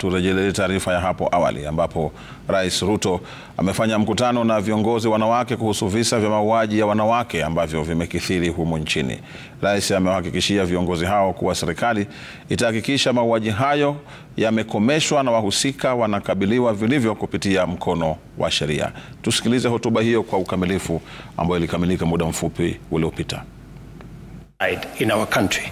turejelee taarifa ya hapo awali ambapo Rais Ruto amefanya mkutano na viongozi wanawake kuhusu visa vya mauaji ya wanawake ambavyo vimekithiri humo nchini. Rais amewahakikishia viongozi hao kuwa serikali itahakikisha mauaji hayo yamekomeshwa na wahusika wanakabiliwa vilivyo kupitia mkono wa sheria. Tusikilize hotuba hiyo kwa ukamilifu ambayo ilikamilika muda mfupi uliopita. In our country,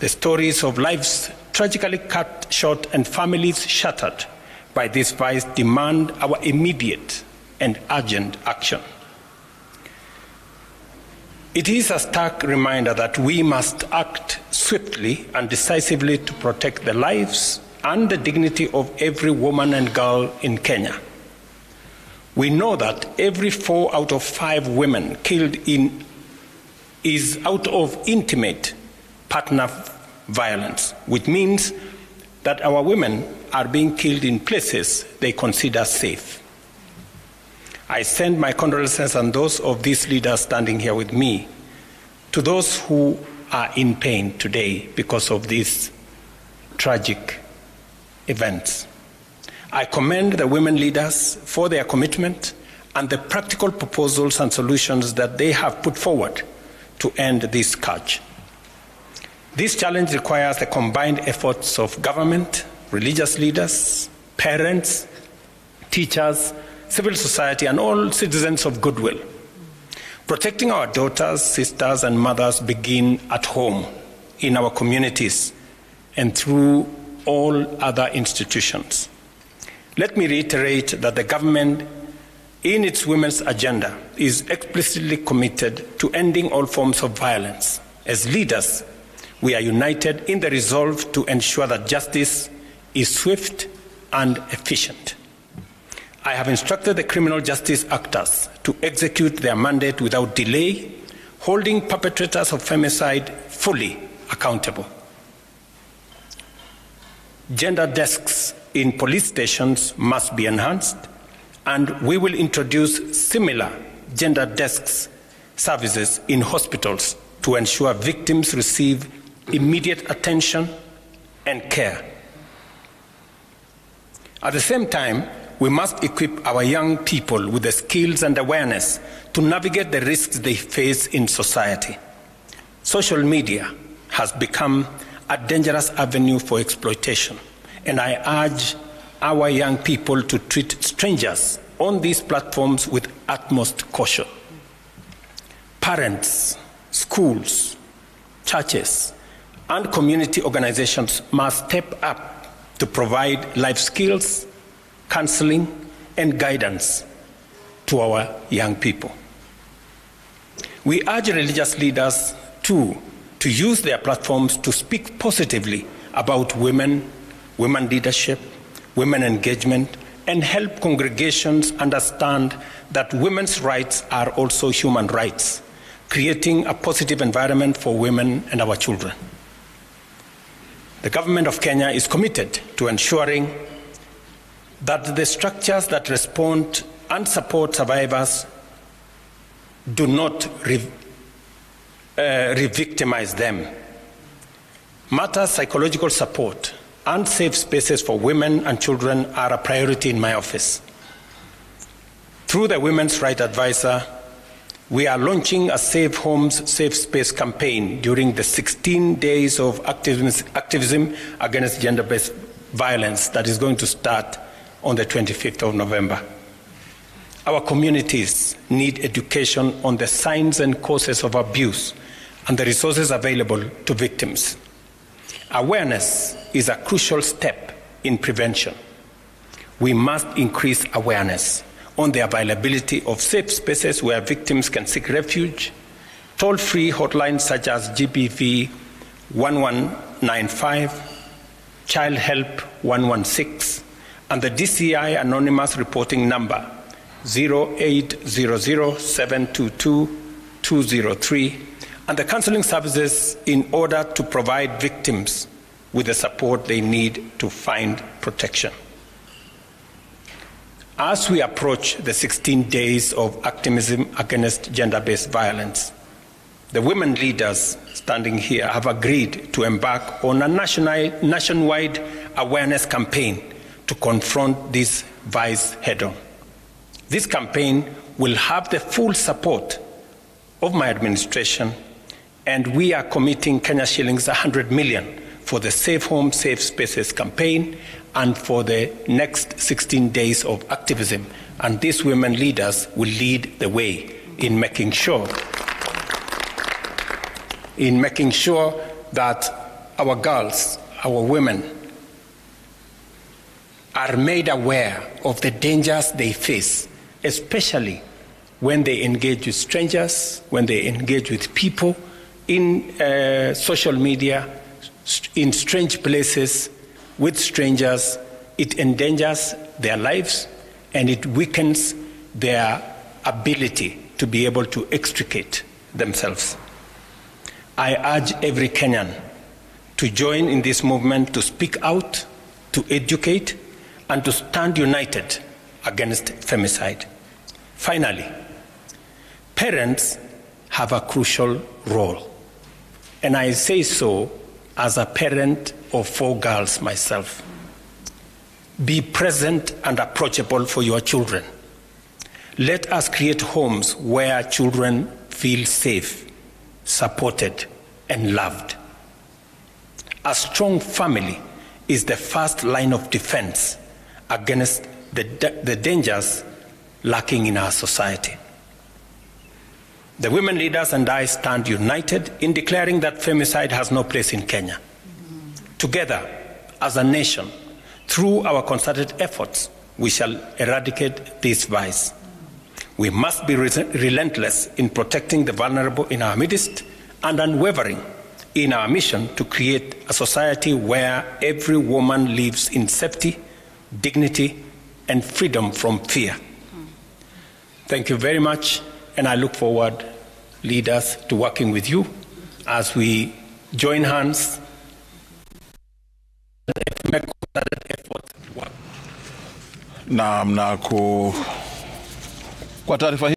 the stories of lives tragically cut short and families shattered by this vice demand our immediate and urgent action. It is a stark reminder that we must act swiftly and decisively to protect the lives and the dignity of every woman and girl in Kenya. We know that every 4 out of 5 women killed is out of intimate partner violence, which means that our women are being killed in places they consider safe. I send my condolences and those of these leaders standing here with me to those who are in pain today because of these tragic events. I commend the women leaders for their commitment and the practical proposals and solutions that they have put forward to end this scourge. This challenge requires the combined efforts of government, religious leaders, parents, teachers, civil society, and all citizens of goodwill. Protecting our daughters, sisters, and mothers begin at home, in our communities, and through all other institutions. Let me reiterate that the government, in its women's agenda, is explicitly committed to ending all forms of violence. As leaders, we are united in the resolve to ensure that justice is swift and efficient. I have instructed the criminal justice actors to execute their mandate without delay, holding perpetrators of femicide fully accountable. Gender desks in police stations must be enhanced, and we will introduce similar gender desks services in hospitals to ensure victims receive immediate attention and care. At the same time, we must equip our young people with the skills and awareness to navigate the risks they face in society. Social media has become a dangerous avenue for exploitation, and I urge our young people to treat strangers on these platforms with utmost caution. Parents, schools, churches, and community organizations must step up to provide life skills, counseling, and guidance to our young people. We urge religious leaders too to use their platforms to speak positively about women leadership, women engagement, and help congregations understand that women's rights are also human rights, creating a positive environment for women and our children. The government of Kenya is committed to ensuring that the structures that respond and support survivors do not re-victimize them. Matters psychological support and safe spaces for women and children are a priority in my office. Through the Women's Rights Advisor, we are launching a Safe Homes, Safe Space campaign during the 16 days of activism against gender-based violence that is going to start on the 25th of November. Our communities need education on the signs and causes of abuse and the resources available to victims. Awareness is a crucial step in prevention. We must increase awareness on the availability of safe spaces where victims can seek refuge, toll-free hotlines such as GBV 1195, Child Help 116, and the DCI anonymous reporting number 0800-722-203, and the counseling services in order to provide victims with the support they need to find protection. As we approach the 16 days of activism against gender-based violence, the women leaders standing here have agreed to embark on a nationwide awareness campaign to confront this vice head-on. This campaign will have the full support of my administration, and we are committing Kenya shillings 100 million for the Safe Home, Safe Spaces campaign and for the next 16 days of activism. And these women leaders will lead the way in making sure that our girls, our women, are made aware of the dangers they face, especially when they engage with strangers, when they engage with people in social media, in strange places, with strangers. It endangers their lives and it weakens their ability to be able to extricate themselves. I urge every Kenyan to join in this movement, to speak out, to educate, and to stand united against femicide. Finally, parents have a crucial role, and I say so as a parent of 4 girls myself. Be present and approachable for your children. Let us create homes where children feel safe, supported, and loved. A strong family is the first line of defense against the dangers lurking in our society. The women leaders and I stand united in declaring that femicide has no place in Kenya. Together, as a nation, through our concerted efforts, we shall eradicate this vice. We must be relentless in protecting the vulnerable in our midst and unwavering in our mission to create a society where every woman lives in safety, dignity, and freedom from fear. Thank you very much, and I look forward, leaders, to working with you as we join hands and make concerted effort to work. Na kwa taarifa